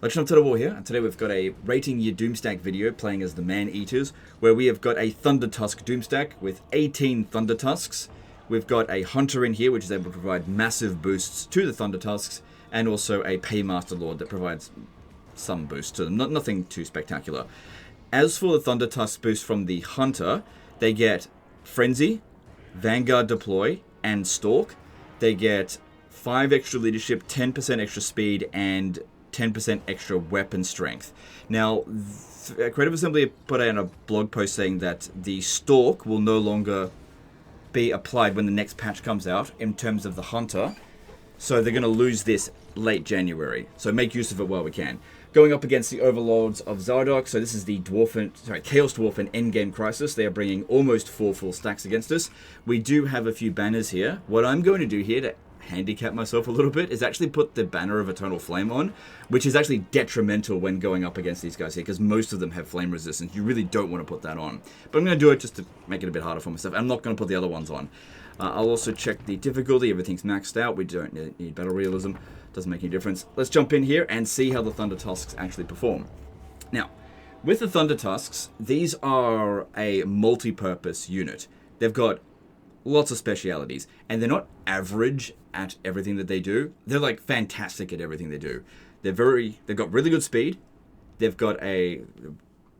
Legend of Total War here, and today we've got a rating your Doomstack video playing as the Man-Eaters, where we have got a Thundertusk Doomstack with 18 Thundertusks. We've got a Hunter in here, which is able to provide massive boosts to the Thundertusks, and also a Paymaster Lord that provides some boosts to them, nothing too spectacular. As for the Thundertusk boost from the Hunter, they get Frenzy, Vanguard Deploy, and Stalk. They get 5 extra leadership, 10% extra speed, and 10% extra weapon strength. Now, Creative Assembly put out a blog post saying that the Stalk will no longer be applied when the next patch comes out in terms of the Hunter. So they're going to lose this late January. So make use of it while we can. Going up against the Overlords of Zardoz. So this is the Chaos Dwarf and Endgame Crisis. They are bringing almost 4 full stacks against us. We do have a few banners here. What I'm going to do here to handicap myself a little bit is actually put the banner of Eternal Flame on, which is actually detrimental when going up against these guys here, because most of them have flame resistance. You really don't want to put that on. But I'm going to do it just to make it a bit harder for myself. I'm not going to put the other ones on. I'll also check the difficulty. Everything's maxed out. We don't need battle realism. Doesn't make any difference. Let's jump in here and see how the Thundertusks actually perform. Now, with the Thundertusks, these are a multi-purpose unit. They've got lots of specialities, and they're not average at everything that they do. They're like fantastic at everything they do. They've got really good speed. They've got a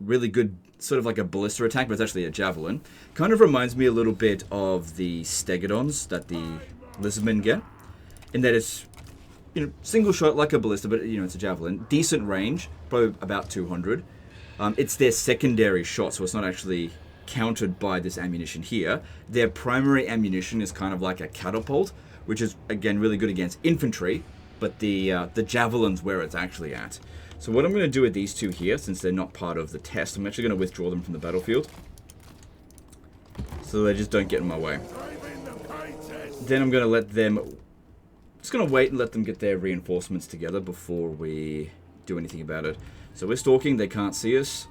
really good sort of like a ballista attack, but it's actually a javelin. Kind of reminds me a little bit of the Stegodons that the Lizardmen get, in that it's, you know, single shot like a ballista, but you know, it's a javelin. Decent range, probably about 200. It's their secondary shot, so it's not actually countered by this ammunition here. Their primary ammunition is kind of like a catapult, which is again really good against infantry, but the javelin's where it's actually at. So what I'm going to do with these two here, since they're not part of the test, I'm actually going to withdraw them from the battlefield, so they just don't get in my way. Then I'm going to let them, just going to wait and let them get their reinforcements together before we do anything about it. So we're stalking, they can't see us.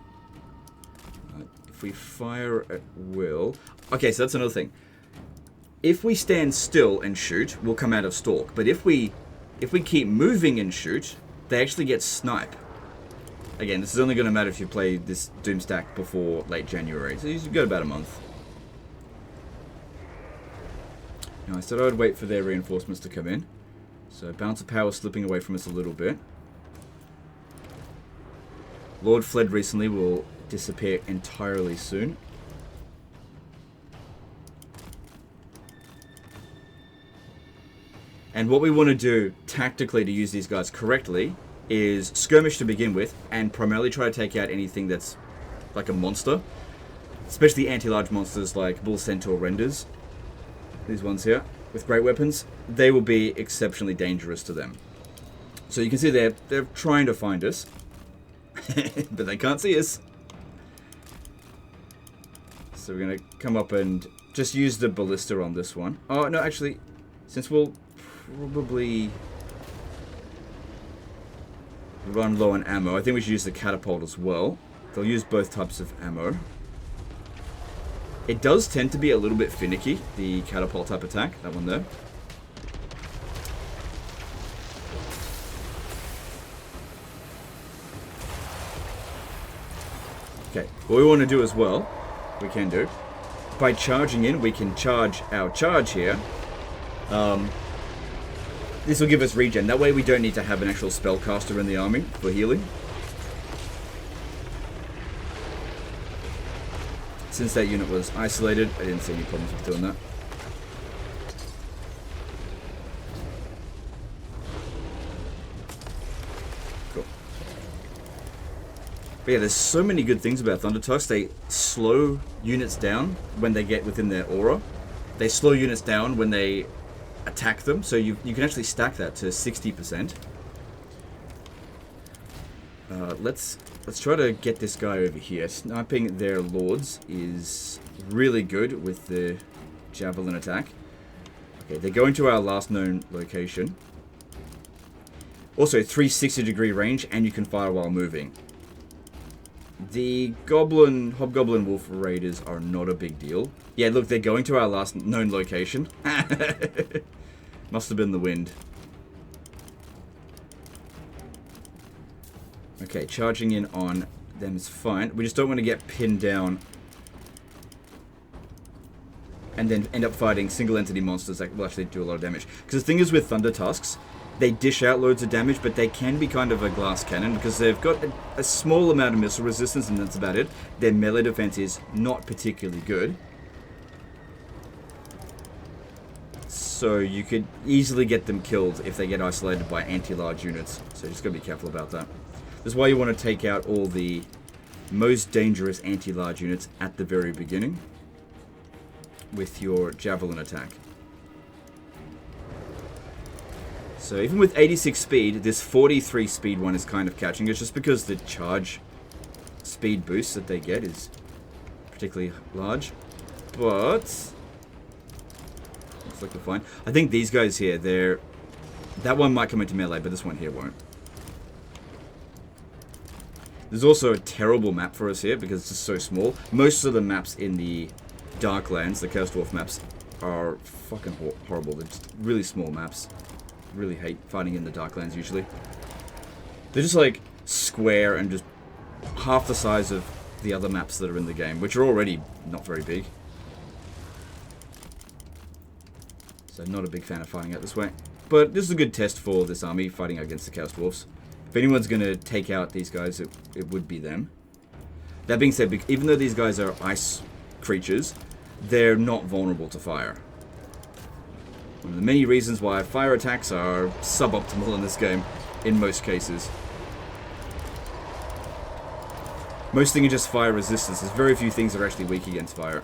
If we fire at will... Okay, so that's another thing. If we stand still and shoot, we'll come out of stalk. But if we keep moving and shoot, they actually get snipe. Again, this is only going to matter if you play this Doomstack before late January. So you've got about a month. Now, I said I would wait for their reinforcements to come in. So Bounce of Power slipping away from us a little bit. Lord fled recently, will disappear entirely soon. And what we want to do tactically to use these guys correctly is skirmish to begin with, and primarily try to take out anything that's like a monster, especially anti-large monsters like Bull Centaur Renders. These ones here with great weapons, they will be exceptionally dangerous to them. So you can see they're trying to find us, but they can't see us. So we're going to come up and just use the ballista on this one. Oh, no, actually, since we'll probably run low on ammo, I think we should use the catapult as well. They'll use both types of ammo. It does tend to be a little bit finicky, the catapult type attack, that one there. Okay, what we want to do as well, we can do, by charging in, we can charge our charge here. This will give us regen. That way we don't need to have an actual spellcaster in the army for healing. Since that unit was isolated, I didn't see any problems with doing that. Cool. But yeah, there's so many good things about Thundertusks. They slow units down when they get within their aura. They slow units down when they attack them, so you can actually stack that to 60%. Let's try to get this guy over here. Sniping their lords is really good with the javelin attack. Okay, they're going to our last known location. Also, 360-degree range, and you can fire while moving. The Hobgoblin Wolf Raiders are not a big deal. Yeah, look, they're going to our last known location. Must have been the wind. Okay, charging in on them is fine. We just don't want to get pinned down and then end up fighting single entity monsters that will actually do a lot of damage. Because the thing is with Thundertusks, they dish out loads of damage, but they can be kind of a glass cannon because they've got a small amount of missile resistance and that's about it. Their melee defense is not particularly good. So you could easily get them killed if they get isolated by anti-large units. So you just gotta be careful about that. This is why you want to take out all the most dangerous anti-large units at the very beginning with your javelin attack. So even with 86 speed, this 43 speed one is kind of catching. It's just because the charge speed boost that they get is particularly large. But looks like we're fine. I think these guys here, that one might come into melee, but this one here won't. There's also a terrible map for us here because it's just so small. Most of the maps in the Darklands, the Cursed Dwarf maps, are fucking horrible. They're just really small maps. Really hate fighting in the Darklands usually. They're just like square and just half the size of the other maps that are in the game, which are already not very big. So not a big fan of fighting out this way. But this is a good test for this army fighting against the Chaos Dwarfs. If anyone's going to take out these guys, it would be them. That being said, even though these guys are ice creatures, they're not vulnerable to fire. One of the many reasons why fire attacks are suboptimal in this game, in most cases. Most things are just fire resistance. There's very few things that are actually weak against fire.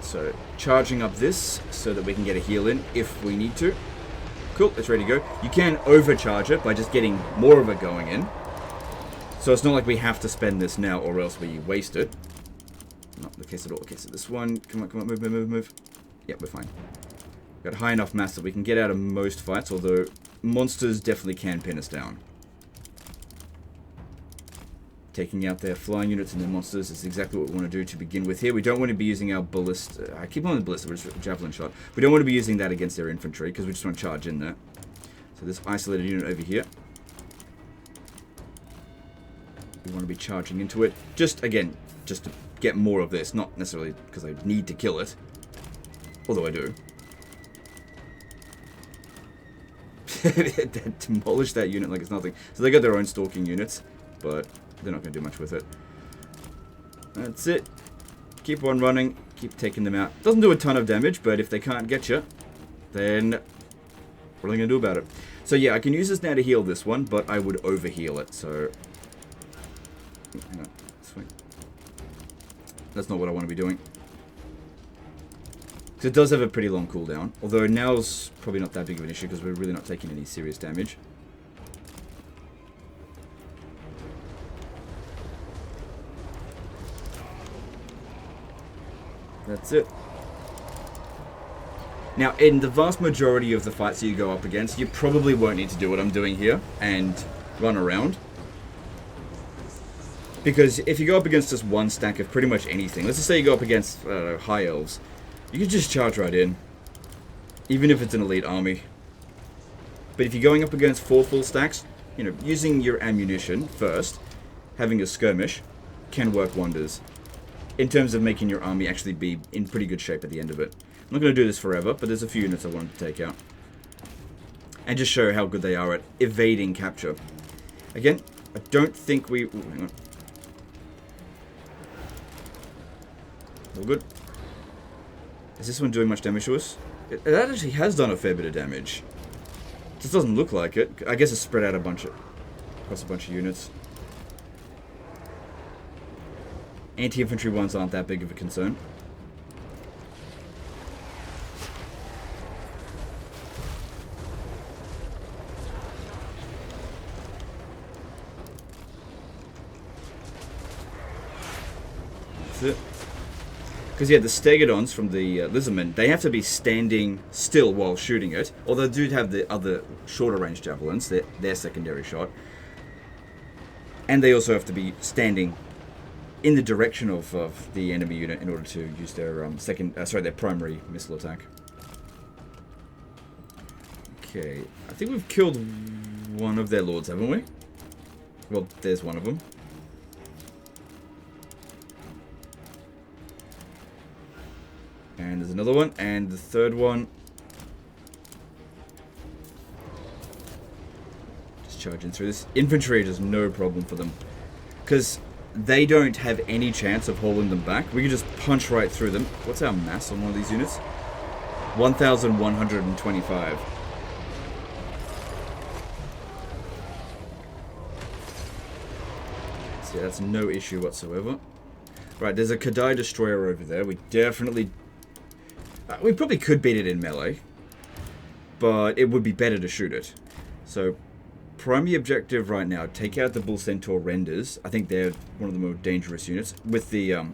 So, charging up this so that we can get a heal in if we need to. Cool, it's ready to go. You can overcharge it by just getting more of it going in. So it's not like we have to spend this now or else we waste it. Not the case at all. Okay, so this one, come on, move. Yep, we're fine. Got high enough mass that we can get out of most fights, although monsters definitely can pin us down. Taking out their flying units and their monsters is exactly what we want to do to begin with here. We don't want to be using our ballista. I keep on the ballista, which is a javelin shot. We don't want to be using that against their infantry because we just want to charge in there. So this isolated unit over here. We want to be charging into it. Just, again, just to get more of this. Not necessarily because I need to kill it. Although I do. Demolish that unit like it's nothing. So they got their own stalking units, but they're not going to do much with it. That's it. Keep on running. Keep taking them out. Doesn't do a ton of damage, but if they can't get you, then what are they going to do about it? So yeah, I can use this now to heal this one, but I would overheal it. So hang on. Swing. That's not what I want to be doing. So it does have a pretty long cooldown, although now's probably not that big of an issue because we're really not taking any serious damage. That's it. Now, in the vast majority of the fights that you go up against, you probably won't need to do what I'm doing here and run around. Because if you go up against just one stack of pretty much anything, let's just say you go up against, I don't know, high elves, you can just charge right in. Even if it's an elite army. But if you're going up against 4 full stacks, you know, using your ammunition first, having a skirmish, can work wonders. In terms of making your army actually be in pretty good shape at the end of it. I'm not going to do this forever, but there's a few units I wanted to take out. And just show how good they are at evading capture. Again, I don't think we... Ooh, hang on. All good. Is this one doing much damage to us? It actually has done a fair bit of damage. It just doesn't look like it. I guess it's spread out across a bunch of units. Anti-infantry ones aren't that big of a concern. That's it. Because yeah, the Stegodons from the Lizardmen, they have to be standing still while shooting it. Although they do have the other shorter range javelins, their secondary shot. And they also have to be standing in the direction of the enemy unit in order to use their their primary missile attack. Okay, I think we've killed one of their lords, haven't we? Well, there's one of them. And there's another one, and the third one. Just charging through this. Infantry is no problem for them. Because they don't have any chance of holding them back. We can just punch right through them. What's our mass on one of these units? 1,125. So yeah, that's no issue whatsoever. Right, there's a Kadai destroyer over there. We definitely... we probably could beat it in melee. But it would be better to shoot it. So, primary objective right now, take out the Bull Centaur renders. I think they're one of the more dangerous units. With the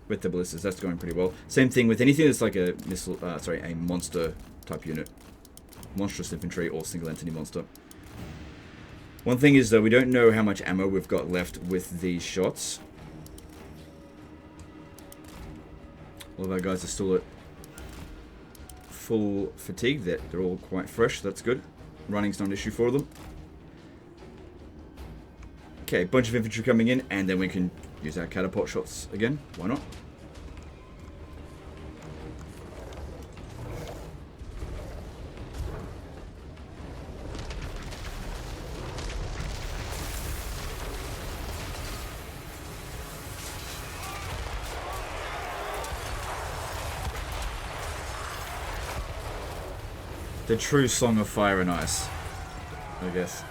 ballistas, that's going pretty well. Same thing with anything that's like a missile, a monster type unit. Monstrous infantry or single entity monster. One thing is though, we don't know how much ammo we've got left with these shots. All of our guys are still at full fatigue. They're all quite fresh, that's good. Running's not an issue for them. Okay, bunch of infantry coming in, and then we can use our catapult shots again. Why not? The true song of fire and ice, I guess.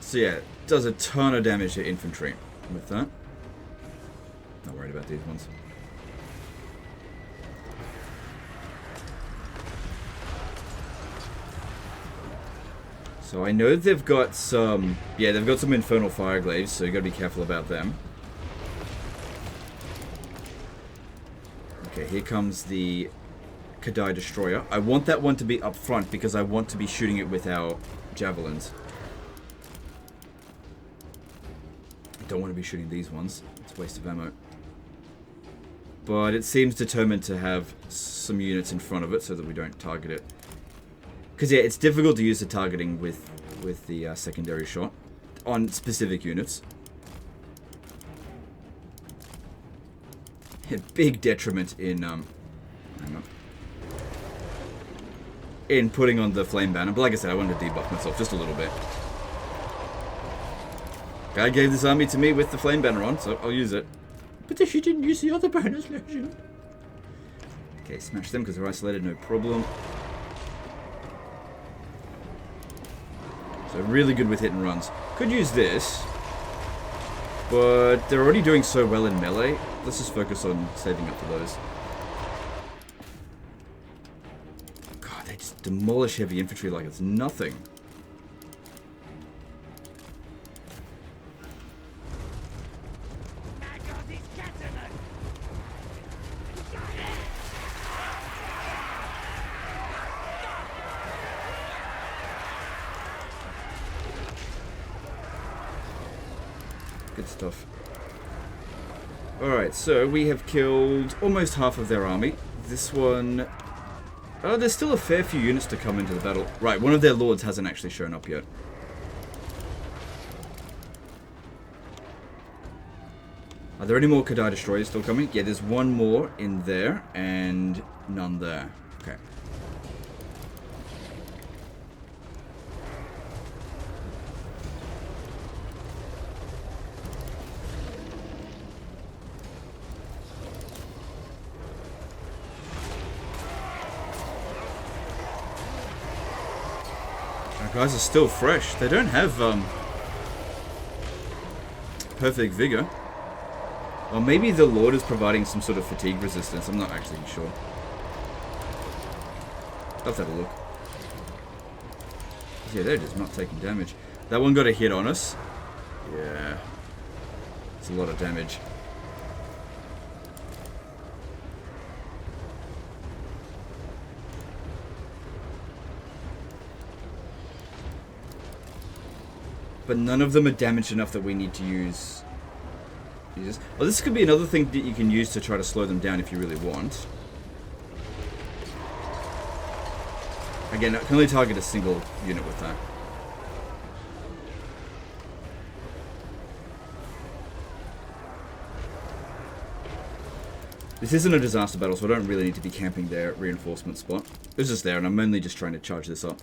So yeah, it does a ton of damage to infantry with that. Not worried about these ones. So I know they've got some... Yeah, they've got some Infernal Fireglaives, so you gotta be careful about them. Okay, here comes the Kadai Destroyer. I want that one to be up front because I want to be shooting it with our javelins. I don't want to be shooting these ones. It's a waste of ammo. But it seems determined to have some units in front of it so that we don't target it. Because yeah, it's difficult to use the targeting with the secondary shot on specific units. A big detriment in putting on the flame banner. But like I said, I wanted to debuff myself just a little bit. Guy gave this army to me with the flame banner on, so I'll use it. But she didn't use the other banners, legend. Okay, smash them because they're isolated, no problem. So really good with hit and runs. Could use this, but they're already doing so well in melee. Let's just focus on saving up for those. God, they just demolish heavy infantry like it's nothing. Good stuff. Alright, so we have killed almost half of their army. This one... Oh, there's still a fair few units to come into the battle. Right, one of their lords hasn't actually shown up yet. Are there any more Kadai Destroyers still coming? Yeah, there's one more in there, and none there. Okay. Guys are still fresh. They don't have perfect vigor. Or maybe the Lord is providing some sort of fatigue resistance. I'm not actually sure. Let's have a look. Yeah, they're just not taking damage. That one got a hit on us. Yeah. It's a lot of damage. But none of them are damaged enough that we need to use this. Well, this could be another thing that you can use to try to slow them down if you really want. Again, I can only target a single unit with that. This isn't a disaster battle, so I don't really need to be camping their reinforcement spot. It's just there, and I'm only just trying to charge this up.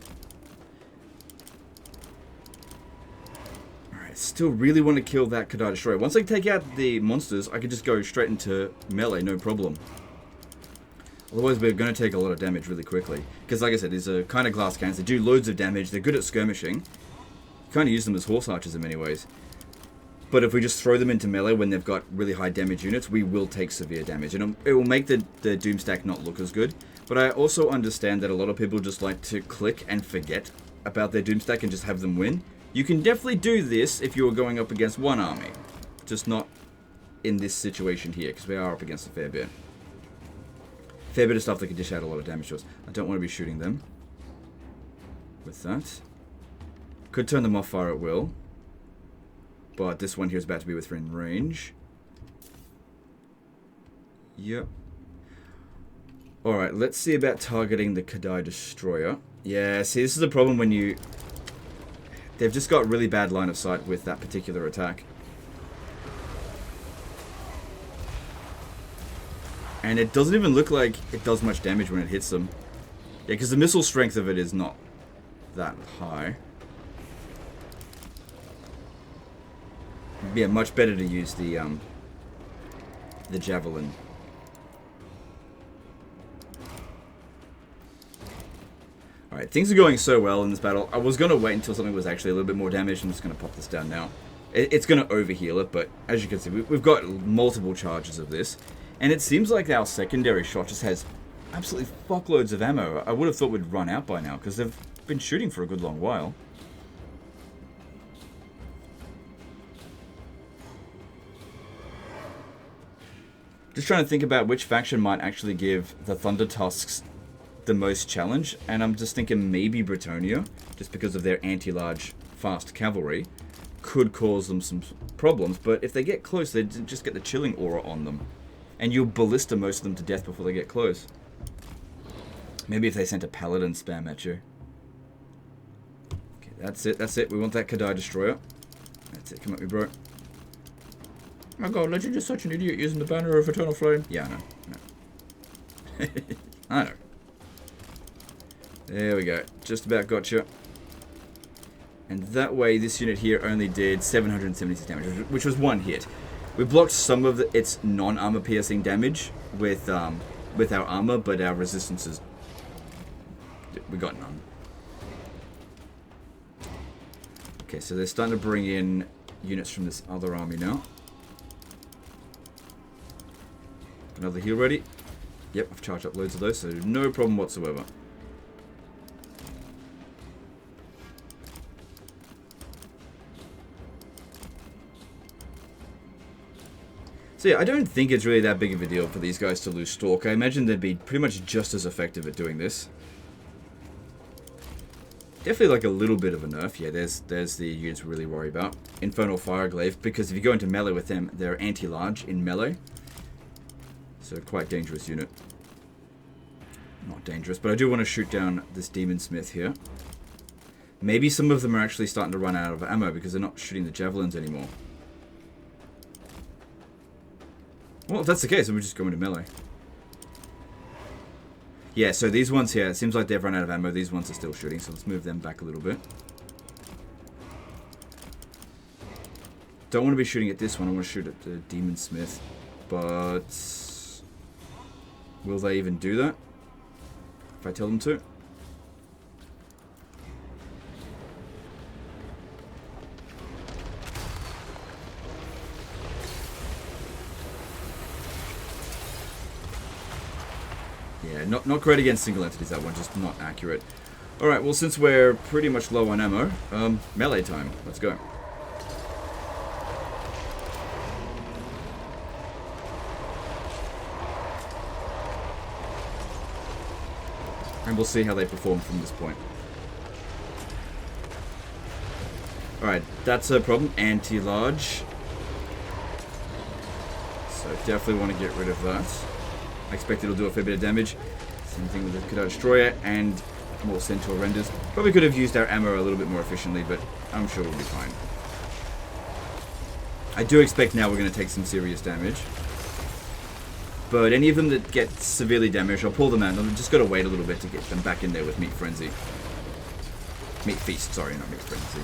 Alright, still really want to kill that Kadai Destroyer. Once I take out the monsters, I can just go straight into melee, no problem. Otherwise, we're going to take a lot of damage really quickly. Because, like I said, these are kind of glass cannons. They do loads of damage. They're good at skirmishing. You kind of use them as horse archers in many ways. But if we just throw them into melee when they've got really high damage units, we will take severe damage. And it will make the Doomstack not look as good. But I also understand that a lot of people just like to click and forget about their Doomstack and just have them win. You can definitely do this if you're going up against one army. Just not in this situation here, because we are up against a fair bit. Fair bit of stuff that can dish out a lot of damage to us. I don't want to be shooting them with that. Could turn them off fire at will. But this one here is about to be within range. Yep. Alright, let's see about targeting the Kadai Destroyer. Yeah, see, this is the problem when you... They've just got really bad line of sight with that particular attack. And it doesn't even look like it does much damage when it hits them. Yeah, because the missile strength of it is not that high. Yeah, much better to use the javelin. Alright, things are going so well in this battle. I was going to wait until something was actually a little bit more damaged. I'm just going to pop this down now. It's going to overheal it, but as you can see, we've got multiple charges of this. And it seems like our secondary shot just has absolutely fuckloads of ammo. I would have thought we'd run out by now, because they've been shooting for a good long while. Just trying to think about which faction might actually give the Thundertusks the most challenge, and I'm just thinking maybe Britonia, just because of their anti-large fast cavalry, could cause them some problems, but if they get close, they just get the chilling aura on them, and you'll ballista most of them to death before they get close. Maybe if they sent a paladin spam at you. Okay, that's it, we want that Kadai Destroyer. That's it, come at me, bro. Oh my god, Legend is such an idiot using the banner of Eternal Flame. Yeah, I know. I know. There we go. Just about got you. And that way, this unit here only did 776 damage, which was one hit. We blocked some of its non-armor piercing damage with our armor, but our resistances, we got none. Okay, so they're starting to bring in units from this other army now. Another heal ready. Yep, I've charged up loads of those, so no problem whatsoever. So yeah, I don't think it's really that big of a deal for these guys to lose Stalk. I imagine they'd be pretty much just as effective at doing this. Definitely like a little bit of a nerf. Yeah, there's the units we really worry about. Infernal Fireglaive, because if you go into melee with them, they're anti-large in melee. So quite dangerous unit. Not dangerous, but I do want to shoot down this Demon Smith here. Maybe some of them are actually starting to run out of ammo because they're not shooting the javelins anymore. Well, if that's the case, then we're just going to melee. Yeah, so these ones here, it seems like they've run out of ammo. These ones are still shooting, so let's move them back a little bit. Don't want to be shooting at this one. I want to shoot at the Demon Smith. But will they even do that? If I tell them to? Yeah, not great against single entities, that one, just not accurate. Alright, well, since we're pretty much low on ammo, melee time. Let's go. And we'll see how they perform from this point. Alright, that's a problem. Anti-large. So definitely want to get rid of that. I expect it'll do a fair bit of damage. Same thing with the Kadar Destroyer and more Centaur Renders. Probably could have used our ammo a little bit more efficiently, but I'm sure we'll be fine. I do expect now we're going to take some serious damage. But any of them that get severely damaged, I'll pull them out. I've just got to wait a little bit to get them back in there with Meat Frenzy. Meat Feast, sorry, not Meat Frenzy.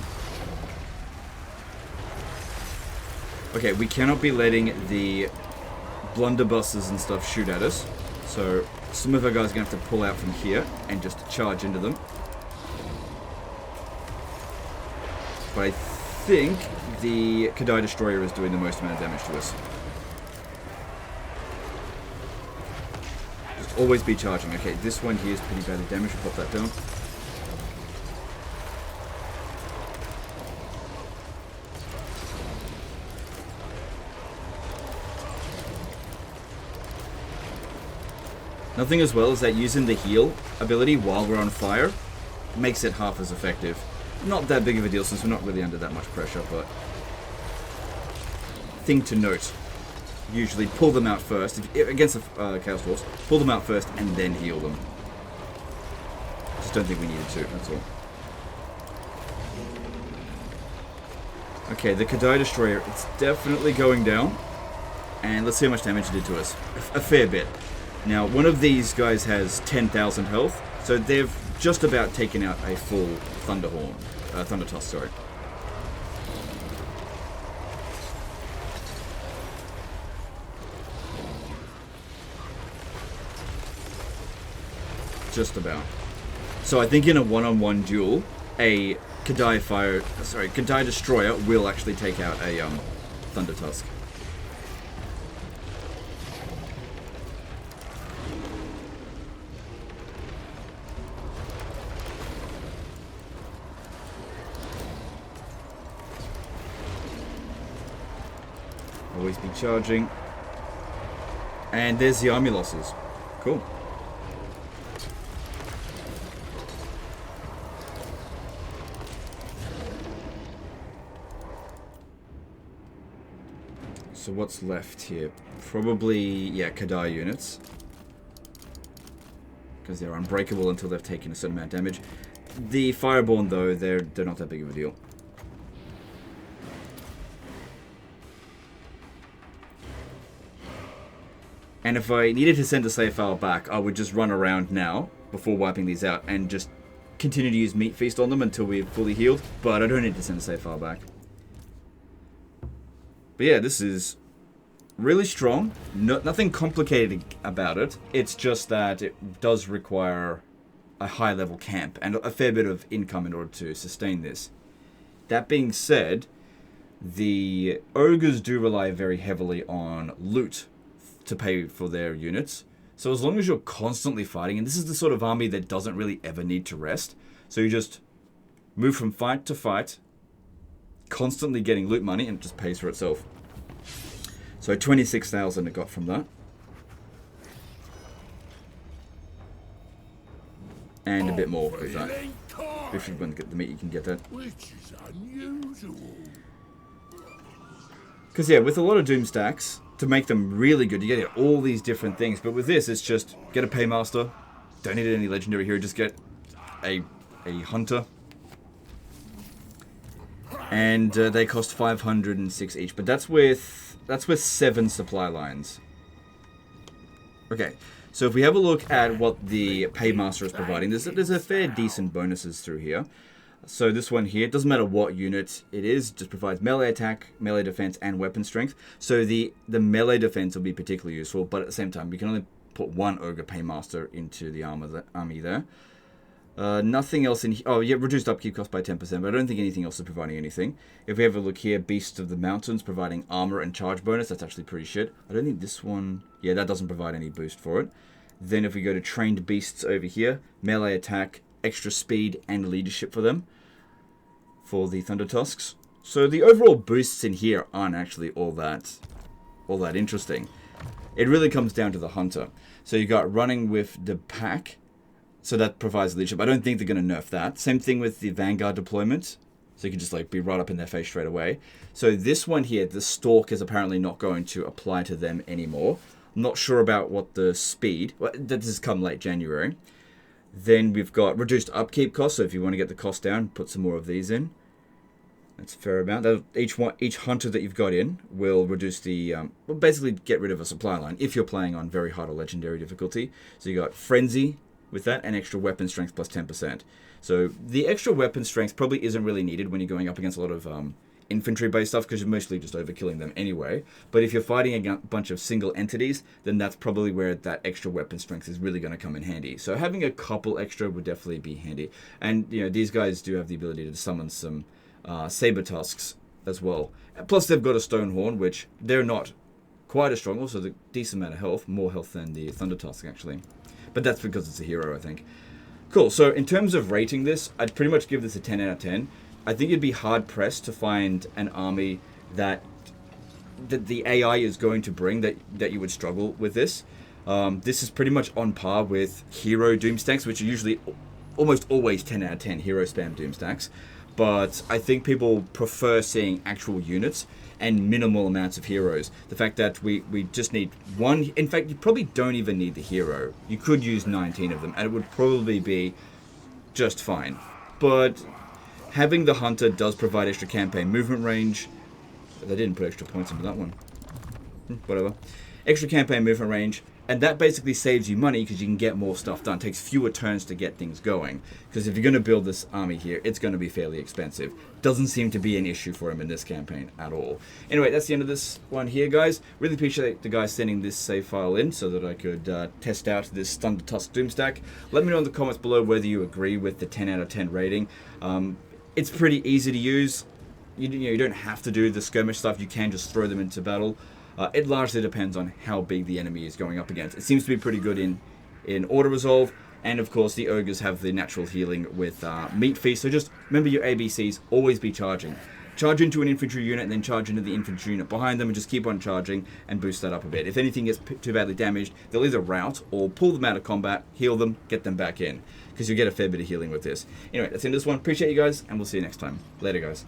Okay, we cannot be letting the blunderbusses and stuff shoot at us. So some of our guys are going to have to pull out from here and just charge into them. But I think the Kadai Destroyer is doing the most amount of damage to us. Just always be charging. Okay, this one here is pretty badly damaged. We'll pop that down. Nothing as well is that using the heal ability while we're on fire makes it half as effective. Not that big of a deal since we're not really under that much pressure, but thing to note. Usually pull them out first. Against the Chaos Dwarfs, pull them out first and then heal them. Just don't think we needed to, that's all. Okay, the Kadai Destroyer, it's definitely going down. And let's see how much damage it did to us. A fair bit. Now, one of these guys has 10,000 health, so they've just about taken out a full Thundertusk, sorry. Just about. So I think in a one-on-one duel, a Kadai Destroyer will actually take out a Thundertusk. Always be charging. And there's the army losses. Cool. So what's left here? Probably, yeah, Kadai units. Because they're unbreakable until they've taken a certain amount of damage. The Fireborn, though, they're not that big of a deal. And if I needed to send a save file back, I would just run around now, before wiping these out, and just continue to use Meat Feast on them until we're fully healed. But I don't need to send a save file back. But yeah, this is really strong. Nothing complicated about it. It's just that it does require a high level camp and a fair bit of income in order to sustain this. That being said, the ogres do rely very heavily on loot to pay for their units. So as long as you're constantly fighting, and this is the sort of army that doesn't really ever need to rest, so you just move from fight to fight, constantly getting loot money, and it just pays for itself. So 26,000 it got from that. And a bit more of that. If you want to get the meat, you can get that. Which is unusual. Because yeah, with a lot of Doomstacks, to make them really good, you get all these different things. But with this, it's just get a Paymaster. Don't need any legendary hero. Just get a Hunter. And they cost 506 each. But that's with 7 supply lines. Okay, so if we have a look at what the Paymaster is providing, there's a fair decent bonuses through here. So this one here, it doesn't matter what unit it is, just provides melee attack, melee defense, and weapon strength. So the melee defense will be particularly useful, but at the same time, we can only put one Ogre Paymaster into the army there. Nothing else in here. Oh, yeah, reduced upkeep cost by 10%, but I don't think anything else is providing anything. If we have a look here, Beasts of the Mountains providing armor and charge bonus. That's actually pretty shit. I don't think this one... Yeah, that doesn't provide any boost for it. Then if we go to Trained Beasts over here, melee attack, extra speed, and leadership for them. For the Thundertusks. So the overall boosts in here aren't actually all that interesting. It really comes down to the Hunter. So you got running with the pack. So that provides leadership. I don't think they're going to nerf that. Same thing with the Vanguard deployment. So you can just like be right up in their face straight away. So this one here, the stalk is apparently not going to apply to them anymore. I'm not sure about what the speed. Well, that does come late January. Then we've got reduced upkeep cost. So if you want to get the cost down, put some more of these in. That's a fair amount. Each hunter that you've got in will reduce the... well, basically get rid of a supply line if you're playing on very hard or legendary difficulty. So you got Frenzy with that and extra weapon strength plus 10%. So the extra weapon strength probably isn't really needed when you're going up against a lot of infantry-based stuff because you're mostly just overkilling them anyway. But if you're fighting a bunch of single entities, then that's probably where that extra weapon strength is really going to come in handy. So having a couple extra would definitely be handy. And, you know, these guys do have the ability to summon some saber tusks as well. Plus they've got a stone horn, which they're not quite as strong. Also, a decent amount of health, more health than the Thundertusk actually. But that's because it's a hero, I think. Cool, so in terms of rating this, I'd pretty much give this a 10 out of 10. I think it'd be hard-pressed to find an army that the AI is going to bring that you would struggle with this. This is pretty much on par with hero Doomstacks, which are usually almost always 10 out of 10 hero spam Doomstacks. But I think people prefer seeing actual units and minimal amounts of heroes. The fact that we just need one... In fact, you probably don't even need the hero. You could use 19 of them, and it would probably be just fine. But having the hunter does provide extra campaign movement range. They didn't put extra points into that one. Whatever. Extra campaign movement range. And that basically saves you money because you can get more stuff done. It takes fewer turns to get things going. Because if you're going to build this army here, it's going to be fairly expensive. Doesn't seem to be an issue for him in this campaign at all. Anyway, that's the end of this one here, guys. Really appreciate the guys sending this save file in so that I could test out this Thundertusk Doomstack. Let me know in the comments below whether you agree with the 10 out of 10 rating. It's pretty easy to use. You don't have to do the skirmish stuff. You can just throw them into battle. It largely depends on how big the enemy is going up against. It seems to be pretty good in auto resolve, and of course the ogres have the natural healing with meat feast. So just remember your ABCs. Always be charging. Charge into an infantry unit, and then charge into the infantry unit behind them, and just keep on charging and boost that up a bit. If anything gets too badly damaged, they'll either rout or pull them out of combat, heal them, get them back in, because you get a fair bit of healing with this. Anyway, that's the end of this one. Appreciate you guys, and we'll see you next time. Later, guys.